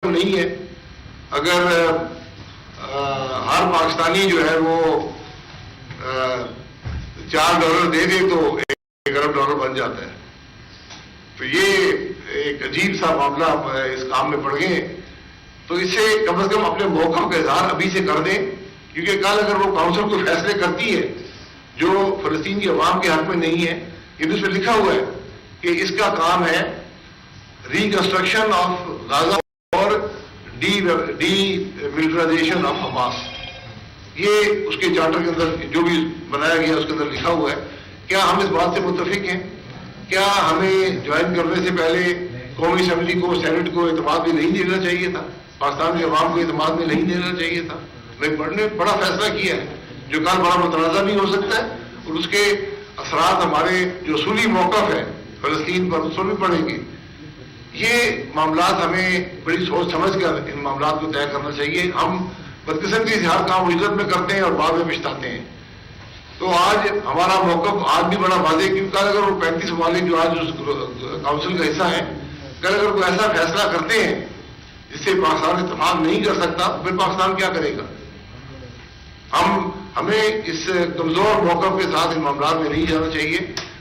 نہیں ہے. اگر ہر پاکستانی جو ہے وہ $4 دے دے تو $1 ارب بن جاتا ہے. تو یہ ایک عجیب سا معاملہ اس کام میں پڑ گئے. تو اس سے کم از کم اپنے موقف کا اظہار ابھی سے کر دیں, کیونکہ کل اگر وہ کونسل کو فیصلے کرتی ہے جو فلسطین کی عوام کے حق میں نہیں ہے, یہ اس میں لکھا ہوا ہے کہ اس کا کام ہے ریکنسٹرکشن آف غازہ اور ڈی ملٹرائزیشن آف حماس. یہ اس کے چارٹر کے اندر جو بھی بنایا گیا اس کے اندر لکھا ہوا ہے. کیا ہم اس بات سے متفق ہیں؟ کیا ہمیں جوائن کرنے سے پہلے قومی اسمبلی کو, سینٹ کو اعتماد میں نہیں دینا چاہیے تھا؟ پاکستان کی عوام کو اعتماد میں نہیں دینا چاہیے تھا؟ میں بڑا فیصلہ کیا ہے جو کل بڑا متنازع بھی ہو سکتا ہے, اور اس کے اثرات ہمارے جو اصولی موقف ہے فلسطین پر اس پر بھی پڑیں گے. یہ معاملات ہمیں بڑی سوچ سمجھ کر ان معاملات کو طے کرنا چاہیے. ہم بدقسمتی سے ہر کام عزت میں کرتے ہیں اور بعد میں پچھتاتے ہیں. تو آج ہمارا موقف آج بھی بڑا واضح, کیونکہ کل اگر وہ 35 ممالک جو آج اس کونسل کا حصہ ہیں, کل اگر کوئی ایسا فیصلہ کرتے ہیں جس سے پاکستان اتفاق نہیں کر سکتا, پھر پاکستان کیا کرے گا؟ ہمیں اس کمزور موقف کے ساتھ ان معاملات میں نہیں جانا چاہیے.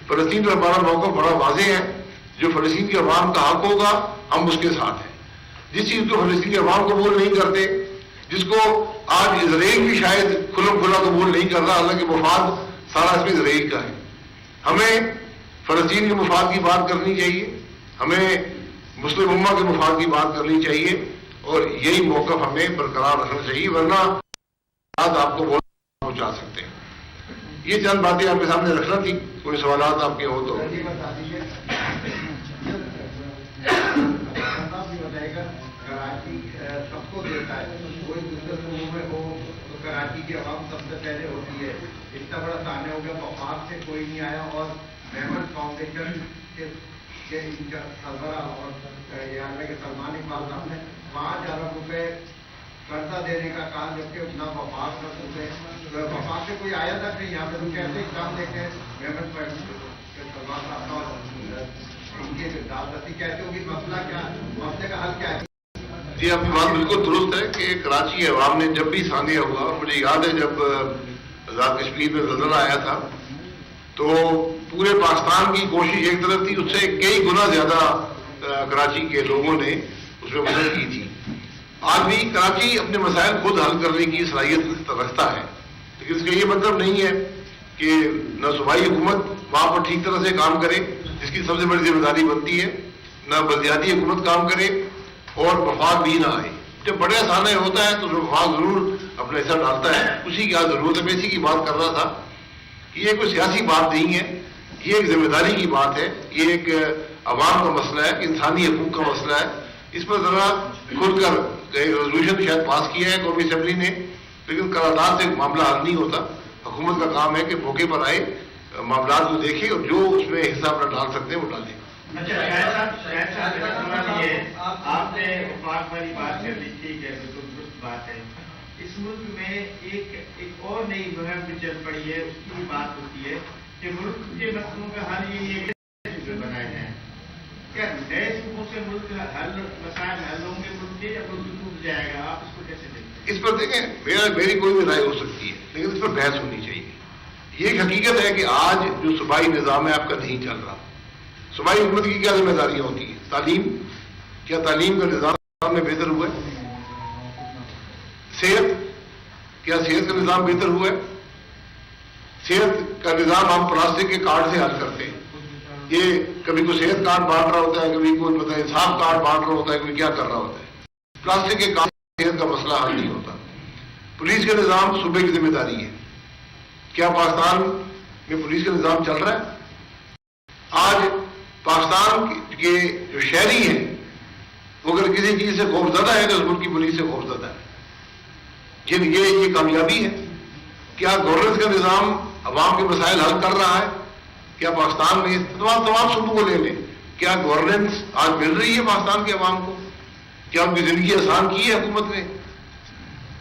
فلسطین پر ہمارا موقف بڑا واضح ہے. جو فلسطین کی عوام کا حق ہوگا ہم اس کے ساتھ ہیں. جس چیز کو فلسطین کی عوام قبول نہیں کرتے, جس کو آج اسرائیل بھی شاید کھلم کھلا قبول نہیں کر رہا, حالانکہ مفاد سارا اس میں اسرائیل کا ہے, ہمیں فلسطین کے مفاد کی بات کرنی چاہیے, ہمیں مسلم امہ کے مفاد کی بات کرنی چاہیے, اور یہی موقف ہمیں برقرار رکھنا چاہیے, ورنہ آپ کو بہت پہنچا سکتے ہیں. یہ چند باتیں آپ کے سامنے رکھنا تھی. کوئی سوالات آپ کے ہو تو کراچی سب کو دیتا ہے, کوئی دوسرے صوبوں میں ہو تو کراچی کی عوام سب سے پہلے ہوتی ہے. اتنا بڑا سامنے ہو گیا, وفاق سے کوئی نہیں آیا, اور محمد فاؤنڈیشن کے سربراہ اور کہ سلمان اقبال صاحب نے 5 ارب روپے قرضہ دینے کا کہا, جبکہ نہ وفاق کا وفاق سے کوئی آیا تک نہیں. یہاں پہ تو کیسے اقدام دیکھتے ہیں محمد سلمان صاحب کا, ان کی دادتی کیسے ہوگی, مسئلہ کیا, مسئلے کا حل کیا ہے؟ جی, آپ کی بات بالکل درست ہے کہ کراچی عوام نے جب بھی ثانیہ ہوا, اور مجھے یاد ہے جب آزاد کشمیر میں زلزلہ آیا تھا تو پورے پاکستان کی کوشش ایک طرف تھی, اس سے کئی گنا زیادہ کراچی کے لوگوں نے اس میں مدد کی تھی. آج بھی کراچی اپنے مسائل خود حل کرنے کی صلاحیت رکھتا ہے, لیکن اس کا یہ مطلب نہیں ہے کہ نہ صوبائی حکومت وہاں پر ٹھیک طرح سے کام کرے, جس کی سب سے بڑی ذمہ داری بنتی ہے, نہ بلدیاتی حکومت کام کرے, اور وفاق بھی نہ آئے. جب بڑے آسانے ہوتا ہے تو وفاق ضرور اپنا حصہ ڈالتا ہے. اسی کی ضرورت ہے. میں اسی کی بات کر رہا تھا کہ یہ کوئی سیاسی بات نہیں ہے, یہ ایک ذمہ داری کی بات ہے, یہ ایک عوام کا مسئلہ ہے, انسانی حقوق کا مسئلہ ہے. اس پر ذرا کھل کر ریزولوشن شاید پاس کیا ہے قومی اسمبلی نے, لیکن قرارداد سے معاملہ حل نہیں ہوتا. حکومت کا کام ہے کہ موقع پر آئے, معاملات کو دیکھے, اور جو اس میں حصہ اپنا ڈال سکتے ہیں وہ ڈالیں. آپ نے وفاق والی بات کر لی, ٹھیک ہے, بالکل درست بات ہے. اس ملک میں ایک اور نئی مہم بھی چل پڑی ہے, اس کی بھی بات ہوتی ہے کہ ملک کے مسئلوں کا حل یہ بنائے جائیں. کیا نئے صوبوں سے ملک مسائل حل ہوں گے ملک کے, یا ملک ٹوٹ جائے گا؟ آپ اس کو کیسے دیکھتے ہیں؟ اس پر دیکھیں, میری کوئی بھی رائے ہو سکتی ہے, لیکن اس پر بحث ہونی چاہیے. یہ ایک حقیقت ہے کہ آج جو صوبائی نظام ہے آپ کا نہیں چل رہا. صوبائی حکومت کی کیا ذمہ داریاں ہوتی ہیں؟ تعلیم, کیا تعلیم کا نظام میں بہتر ہوا ہے؟ صحت, کیا صحت کا نظام بہتر ہوا ہے؟ صحت کا نظام ہم پلاسٹک کے کارڈ سے حل کرتے ہیں. یہ کبھی کوئی صحت کارڈ بانٹ رہا ہوتا ہے, کبھی کوئی انصاف کارڈ بانٹ رہا ہوتا ہے, کوئی کیا کر رہا ہوتا ہے. پلاسٹک کے کارڈ سے صحت کا مسئلہ حل نہیں ہوتا. پولیس کا نظام صوبے کی ذمہ داری ہے. کیا پاکستان میں پولیس کا نظام چل رہا ہے؟ آج پاکستان کے جو شہری ہیں وہ اگر کسی چیز سے خوفزدہ ہے تو اس ملک کی پولیس سے خوفزدہ ہے. یہ کامیابی ہے. کیا گورننس کا نظام عوام کے مسائل حل کر رہا ہے؟ کیا پاکستان میں تمام صوبوں کو لے لیں, کیا گورننس آج مل رہی ہے پاکستان کے عوام کو؟ کیا ان کی زندگی آسان کی ہے حکومت نے؟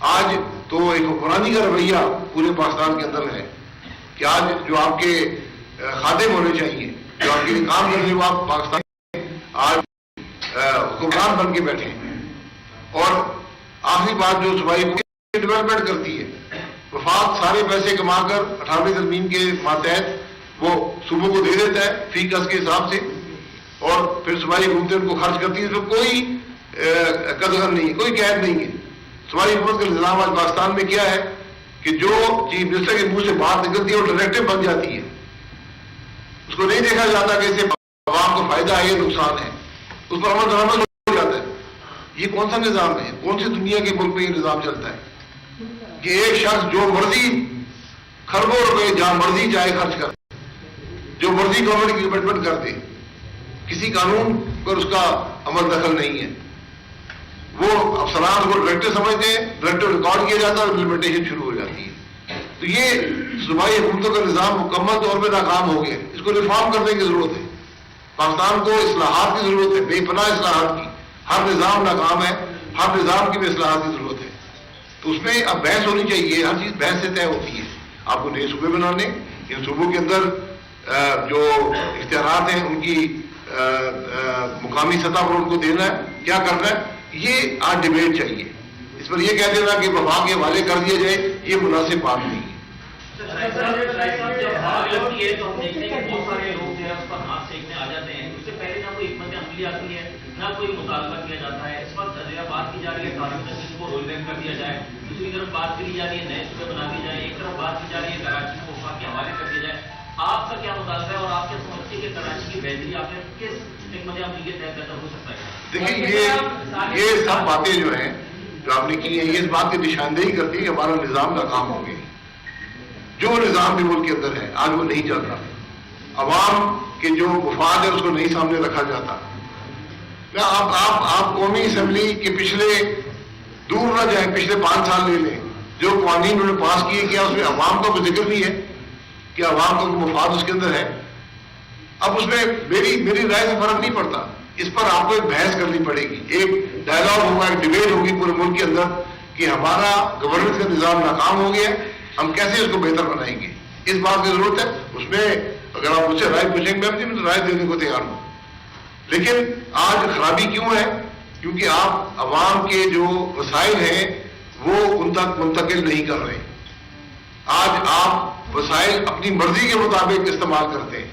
آج تو ایک حکمرانی کا رویہ پورے پاکستان کے اندر ہے کہ آج جو آپ کے خادم ہونے چاہیے, جو آپ کے لیے کام کرنے وہ آپ پاکستان آج حکمران بن کے بیٹھے ہیں. آخری بات جو صوبائی حکومت ڈیولپمنٹ کرتی ہے، وفاق سارے پیسے کما کر 18ویں ترمیم کے ماتحت وہ صوبوں کو دے دیتا ہے فی کس کے حساب سے، اور پھر صوبائی حکومتیں ان کو خرچ کرتی ہیں، تو کوئی قدغن نہیں، کوئی قید نہیں ہے۔ صوبائی حکومت کا نظام آج پاکستان میں کیا ہے کہ جو چیف منسٹر کے منہ سے بات نکلتی ہے وہ ڈائریکٹو بن جاتی ہے، اس کو نہیں دیکھا جاتا کہ اس سے عوام کو فائدہ ہے یا نقصان ہے، اس پر عمل درآمد ہو جاتا ہے۔ یہ کون سا نظام ہے؟ کون سی دنیا کے ملک میں یہ نظام چلتا ہے کہ ایک شخص جو مرضی خربوں روپے جہاں مرضی چاہے خرچ کر، جو مرضی گورنمنٹ کی ڈپارٹمنٹ کر دے، کسی قانون پر اس کا عمل دخل نہیں ہے، وہ افسران کو ڈائریکٹر سمجھتے ہیں، ڈائریکٹر ریکارڈ کیا جاتا ہے اور امپلیمنٹیشن شروع ہو جاتی ہے۔ تو یہ صوبائی حکومتوں کا نظام مکمل طور پہ ناکام ہو گیا، اس کو ریفارم کرنے کی ضرورت ہے۔ پاکستان کو اصلاحات کی ضرورت ہے، بے پناہ اصلاحات کی۔ ہر نظام ناکام ہے، ہر نظام کی بھی اصلاحات کی ضرورت ہے، تو اس میں اب بحث ہونی چاہیے، ہر چیز بحث سے طے ہوتی ہے۔ آپ کو نئے صوبے بنانے، ان صوبوں کے اندر جو اختیارات ہیں ان کی مقامی سطح پر ان کو دینا ہے، کیا کرنا ہے، یہ آج ڈیبیٹ چاہیے۔ اس پر یہ کہہ دینا کہ وفاق کے حوالے کر دیا جائے، یہ مناسب بات نہیں ہے۔ جب آگ لگتی ہے تو ہم دیکھتے ہیں کہ بہت سارے لوگ جو ہے اس پر ہاتھ سینکنے آ جاتے ہیں، اس سے پہلے نہ کوئی حکمت عملی آتی ہے، نہ کوئی مطالبہ کیا جاتا ہے۔ اس وقت بات کی جا رہی ہے تعلیم تشدد کو رول بیک کر دیا جائے، دوسری طرف بات کری جا رہی ہے نئے صوبے بنا دیے جائے، ایک طرف بات کی جا رہی ہے کراچی کو وفاق کے حوالے کر دیا جائے۔ آپ کا کیا مطالبہ ہے اور آپ کیا سمجھتے ہیں کہ کراچی کی بہتری آپ نے کس حکمت عملی کے تحت بہتر ہو سکتا ہے؟ دیکھیے یہ سب باتیں جو ہیں جو آپ نے کی ہیں، یہ اس بات کی نشاندہی کرتی ہے کہ ہمارا نظام ناکام ہو گیا۔ جو نظام بھی ملک کے اندر ہے آج وہ نہیں چل رہا، عوام کے جو مفاد ہے اس کو نہیں سامنے رکھا جاتا۔ آپ قومی اسمبلی کے پچھلے دور نہ جائیں، پچھلے 5 سال لے لیں، جو قوانین انہوں نے پاس کیے، کیا اس میں عوام کا کوئی ذکر بھی ہے کہ عوام کا کوئی مفاد اس کے اندر ہے؟ اب اس میں میری رائے سے فرق نہیں پڑتا، اس پر آپ کو ایک بحث کرنی پڑے گی، ایک ڈائلاگ ہوگا، ایک ڈیبیٹ ہوگی پورے ملک کے اندر کہ ہمارا گورننس کا نظام ناکام ہو گیا، ہم کیسے اس کو بہتر بنائیں گے۔ اس بات کی ضرورت ہے۔ اس میں اگر آپ مجھ سے رائے پوچھیں گے میں تو رائے دینے کو تیار ہوں، لیکن آج خرابی کیوں ہے؟ کیونکہ آپ عوام کے جو وسائل ہیں وہ ان تک منتقل نہیں کر رہے۔ آج آپ وسائل اپنی مرضی کے مطابق استعمال کرتے ہیں۔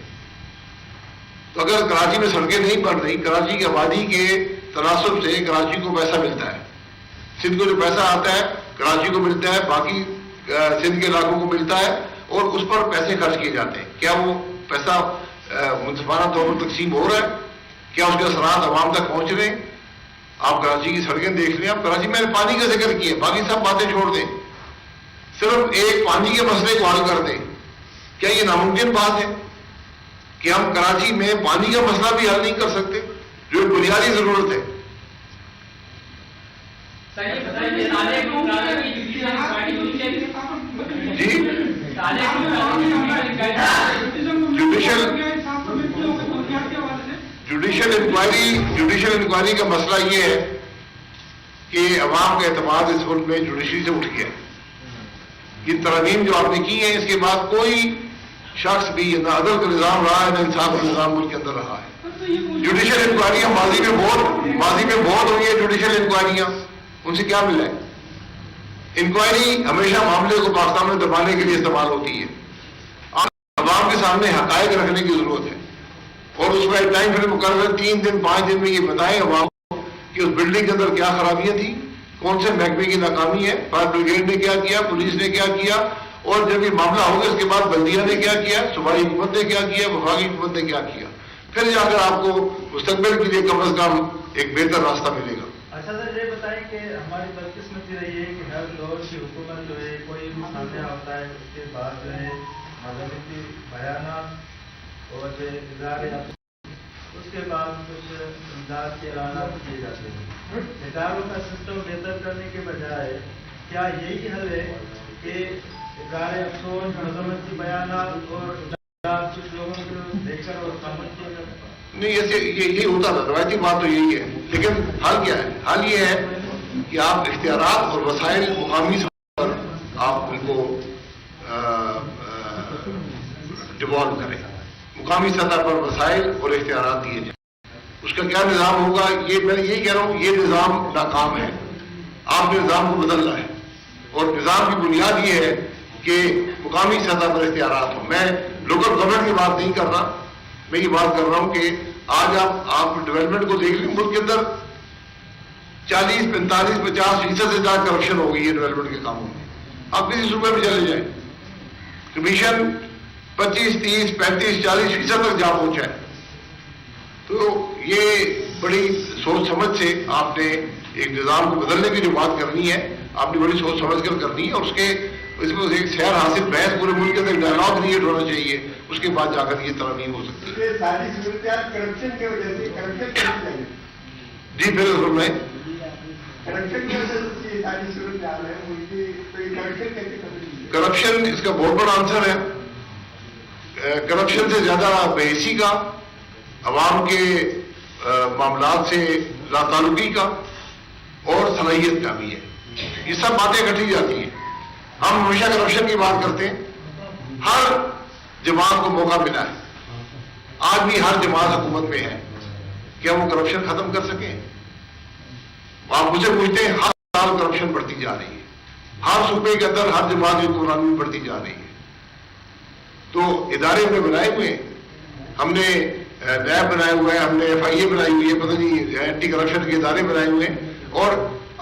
تو اگر کراچی میں سڑکیں نہیں بن رہی، کراچی کی آبادی کے تناسب سے کراچی کو پیسہ ملتا ہے، سندھ کو جو پیسہ آتا ہے کراچی کو ملتا ہے، باقی سندھ کے علاقوں کو ملتا ہے، اور اس پر پیسے خرچ کیے جاتے ہیں۔ کیا وہ پیسہ منصفانہ طور پر تقسیم ہو رہا ہے؟ کیا اس کے اثرات عوام تک پہنچ رہے ہیں؟ آپ کراچی کی سڑکیں دیکھ لیں، آپ کراچی میں پانی کا ذکر کیا، باقی سب باتیں چھوڑ دیں، صرف ایک پانی کے مسئلے کو حل کر دیں۔ کیا یہ ناممکن بات ہے کہ ہم کراچی میں پانی کا مسئلہ بھی حل نہیں کر سکتے جو ایک بنیادی ضرورت ہے؟ جی جوڈیشل انکوائری کا مسئلہ یہ ہے کہ عوام کا اعتماد اس ملک میں جوڈیشری سے اٹھ گیا۔ یہ ترمیم جو آپ نے کی ہے اس کے بعد کوئی شخص بھی نہ عدل کا نظام رہا ہے نہ انصاف کا نظام ملک کے اندر رہا ہے۔ جوڈیشل انکوائریاں ماضی میں بہت ہوئی ہیں، جوڈیشل انکوائریاں ان سے کیا ملا ہے؟ انکوائری ہمیشہ معاملے کو پاکستان میں دبانے کے لیے استعمال ہوتی ہے۔ عوام کے سامنے حقائق رکھنے کی ضرورت ہے، اور اس میں ٹائم فریم مقرر 3 دن 5 دن میں یہ بتائیں عوام کو کہ اس بلڈنگ کے اندر کیا خرابیاں تھیں، کون سے محکمے کی ناکامی ہے، فائر بریگیڈ نے کیا کیا، پولیس نے کیا کیا، اور جب یہ معاملہ ہوگا اس کے بعد بلدیہ نے کیا کیا، صوبائی حکومت نے کیا کیا، وفاقی حکومت نے کیا کیا، پھر جا کر آپ کو مستقبل کے لیے کم از کم ایک بہتر راستہ ملے گا۔ اچھا سر، یہ بتائیں کہ ہماری بدقسمتی رہی ہے کہ ہر دور کی حکومت جو ہے کوئی بھی سامنے آتا ہے اس کے بعد جو ہے مذہبی بیانات اور جو ادارے اس کے بعد کچھ امداد کے اعلانات کیے جاتے ہیں۔ اداروں کا سسٹم بہتر کرنے کے بجائے کیا یہی حل ہے کہ ادارے افسوس مذہبی بیانات اور کچھ لوگوں کو دیکھ کر اور سمجھ کیا جاتا ہے؟ نہیں، ایسے یہی ہوتا تھا، روایتی بات تو یہی ہے، لیکن حل کیا ہے؟ حل یہ ہے کہ آپ اختیارات اور وسائل مقامی سطح پر آپ ان کو ڈیوالو کریں، مقامی سطح پر وسائل اور اختیارات دیے جائیں۔ اس کا کیا نظام ہوگا؟ یہ میں یہی کہہ رہا ہوں، یہ نظام ناکام ہے۔ آپ نے نظام کو بدلنا ہے، اور نظام کی بنیاد یہ ہے کہ مقامی سطح پر اختیارات ہوں. میں لوکل گورنمنٹ کی بات نہیں کر رہا، میں یہ بات کر رہا ہوں کہ آج آپ ڈیولپمنٹ کو دیکھ لیں، ملک کے اندر 40, 45, 50% سے زیادہ کرپشن ہو گئی ہے ڈیولپمنٹ کے کاموں میں. آپ کسی صوبے میں چلے جائیں، کمیشن 25, 30, 35, 40% تک جا پہنچا ہے. تو یہ بڑی سوچ سمجھ سے آپ نے ایک نظام کو بدلنے کی جو بات کرنی ہے، آپ نے بڑی سوچ سمجھ کر کرنی ہے، اور اس میں ایک سیر حاصل بحث پورے ملک کے اندر ڈائلاگ کریٹ ہونا چاہیے. اس کے بعد جا کر یہ ترمیم ہو سکتی ہے. یہ ساری صورتحال کرپشن کی وجہ سے کرپشن کیسے چاہیے؟ جی بالکل، میں کرپشن کی وجہ سے یہ ساری صورتحال ہے، ان کی تو یہ کرپشن کیسے ختم؟ کرپشن اس کا بہت بڑا آنسر ہے. کرپشن سے زیادہ بحیثی کا، عوام کے معاملات سے لاتعلقی کا اور صلاحیت کا بھی ہے. یہ سب باتیں اکٹھی جاتی ہیں. ہم ہمیشہ کرپشن کی بات کرتے ہیں. ہر جماعت کو موقع ملا ہے، آج بھی ہر جماعت حکومت میں ہے، کیا وہ کرپشن ختم کر سکیں؟ آپ مجھے پوچھتے ہیں، ہر سال کرپشن بڑھتی جا رہی ہے، ہر صوبے کے اندر ہر جماعت کی حکمرانی بڑھتی جا رہی ہے. تو ادارے ہم نے بنائے ہوئے ہیں، ہم نے نیب بنائے ہوئے ہیں، ہم نے FIA بنائی ہوئی ہے، پتہ نہیں اینٹی کرپشن کے ادارے بنائے ہوئے ہیں. اور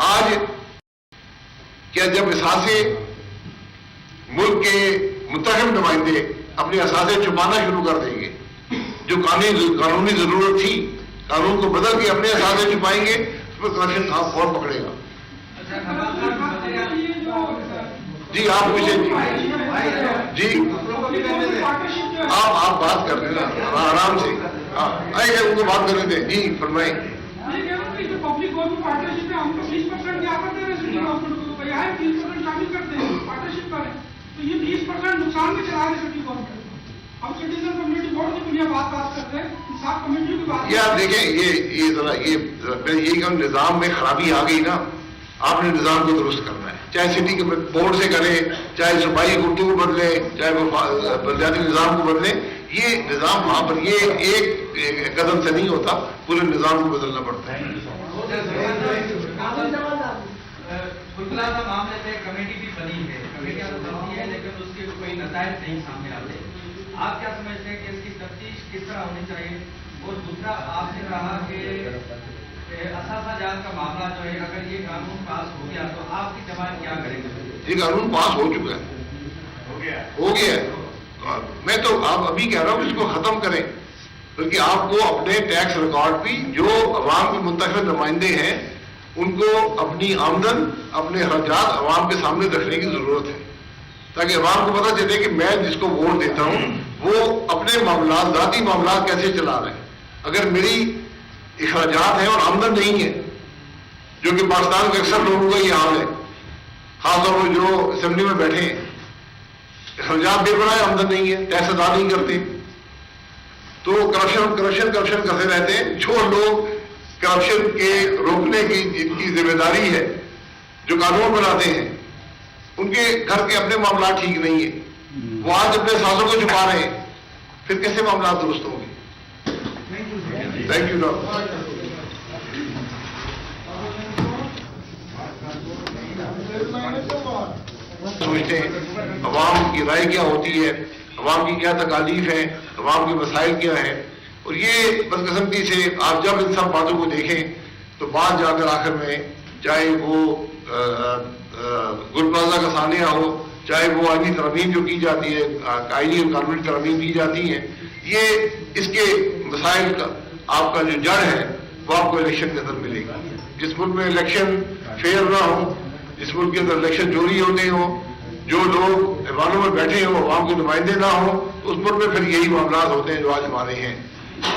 آج کیا جب اثاثے ملک کے منتخب نمائندے اپنے اثاثے چھپانا شروع کر دیں گے، جو قانونی ضرورت تھی، قانون کو بدل کے اپنے اثاثے چھپائیں گے، اس پر کرپشن اور پکڑے گا. جی آپ مجھے جی آپ بات کر رہے ہیں آرام سے، آئے ان کو بات کرنے دیں. جی فرمائیں. پبلک گورنمنٹ پارٹنرشپ میں ہم کو 20% کیا کرتے ہیں سٹی گورنمنٹ کو، تو یہاں 30% شامل کرتے ہیں پارٹنرشپ کریں، تو یہ 20% نقصان میں چلا رہے سٹی گورنمنٹ. ہم سٹیزن کمیونٹی بورڈ کی بنیاد بات کرتے ہیں، انصاف کمیٹی کی بات. یہ آپ دیکھیں، یہ ذرا یہ نظام میں خرابی آ گئی نا، آپ نے نظام کو درست کرنا ہے، چاہے سٹی کے بورڈ سے کریں، چاہے صوبائی گفتگو بدلیں، چاہے وہ بلدیاتی نظام کو بدلیں. یہ نظام وہاں پر یہ ایک قدم سے نہیں ہوتا، پورے نظام کو بدلنا پڑتا ہے. گلبلا کا معاملے میں کمیٹی بھی بنی ہے، کمیٹیاں تو بنتی ہے لیکن اس کے کوئی نتائج نہیں سامنے آتے. آپ کیا سمجھتے ہیں کہ اس کی تفتیش کس طرح ہونی چاہیے؟ اور دوسرا آپ نے کہا کہ اثاثہ جات کا معاملہ جو ہے، اگر یہ قانون پاس ہو گیا تو آپ کی جماعت کیا کرے گی؟ یہ قانون پاس ہو چکا ہے، ہو گیا ہے. میں تو آپ ابھی کہہ رہا ہوں اس کو ختم کریں، بلکہ آپ کو اپنے ٹیکس ریکارڈ بھی جو عوام کے منتخب نمائندے ہیں ان کو اپنی آمدن، اپنے اخراجات عوام کے سامنے رکھنے کی ضرورت ہے، تاکہ عوام کو پتہ چلے کہ میں جس کو ووٹ دیتا ہوں وہ اپنے معاملات، ذاتی معاملات کیسے چلا رہے ہیں. اگر میری اخراجات ہیں اور آمدن نہیں ہے، جو کہ پاکستان کے اکثر لوگوں کا یہ حال ہے، خاص طور پر جو اسمبلی میں بیٹھے ہیں، اخراجات بے بڑا ہے، آمدن نہیں ہے، ٹیکس ادا نہیں کرتے، تو کرپشن کرتے رہتے ہیں. جو لوگ کرپشن کے روکنے کی جن کی ذمہ داری ہے، جو قانون بناتے ہیں، ان کے گھر کے اپنے معاملات ٹھیک نہیں ہیں، وہ آج اپنے سازوں کو چھپا رہے ہیں، پھر کیسے معاملات درست ہوں گے؟ Thank you doctor. سوچتے ہیں عوام کی رائے کیا ہوتی ہے، عوام کی کیا تکالیف ہیں، عوام کے مسائل کیا ہیں، اور یہ بدقسمتی سے آپ جب ان سب باتوں کو دیکھیں تو بعد جا کر آخر میں چاہے وہ گل پلازہ کا سانحہ ہو، چاہے وہ آئینی ترمیم جو کی جاتی ہے، آئینی اور قانونی ترمیم کی جاتی ہیں، یہ اس کے مسائل کا آپ کا جو جڑ ہے وہ آپ کو الیکشن کے اندر ملے گا. جس ملک میں الیکشن فیئر نہ ہو، جس ملک کے اندر الیکشن چوری ہوتے ہوں، جو لوگ ایوانوں میں بیٹھے ہوں عوام کے نمائندے نہ ہوں، اس ملک میں پھر یہی معاملات ہوتے ہیں جو آج ہمارے ہیں.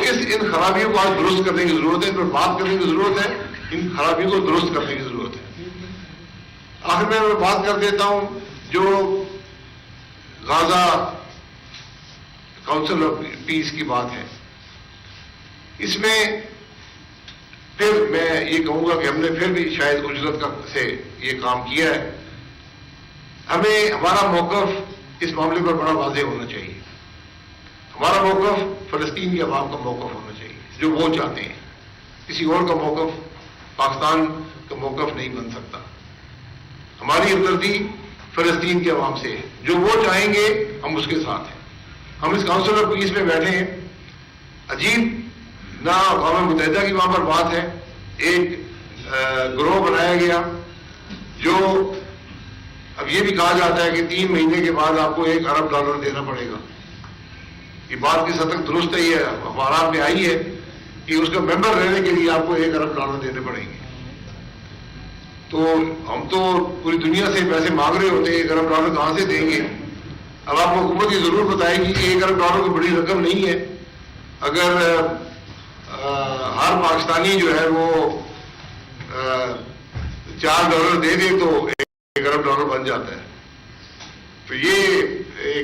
ان خرابیوں کو آج درست کرنے کی ضرورت ہے، ان پر بات کرنے کی ضرورت ہے، ان خرابیوں کو درست کرنے کی ضرورت ہے. آخر میں بات کر دیتا ہوں جو غازہ کاؤنسل آف پیس کی بات ہے، اس میں پھر میں یہ کہوں گا کہ ہم نے پھر بھی شاید اجرت سے یہ کام کیا ہے. ہمیں ہمارا موقف اس معاملے پر بڑا واضح ہونا چاہیے. ہمارا موقف فلسطین کے عوام کا موقف ہونا چاہیے جو وہ چاہتے ہیں. کسی اور کا موقف پاکستان کا موقف نہیں بن سکتا. ہماری ہمدردی فلسطین کے عوام سے ہے. جو وہ چاہیں گے ہم اس کے ساتھ ہیں. ہم اس کاؤنسل آف پیس میں بیٹھے ہیں. عجیب نہ اقوام متحدہ کی وہاں پر بات ہے. ایک گروہ بنایا گیا جو اب یہ بھی کہا جاتا ہے کہ 3 مہینے کے بعد آپ کو $1 ارب دینا پڑے گا. یہ بات کس حد تک درست ہے؟ یہ اخبارات میں آئی ہے کہ اس کا ممبر رہنے کے لیے آپ کو $1 ارب دینے پڑیں گے. تو ہم تو پوری دنیا سے پیسے مانگ رہے ہوتے ہیں، $1 ارب کہاں سے دیں گے؟ اب آپ کو حکومت یہ ضرور بتائے گی کہ $1 ارب کوئی بڑی رقم نہیں ہے. اگر ہر پاکستانی جو ہے وہ $4 دے دے تو $1 ارب بن جاتا ہے. تو یہ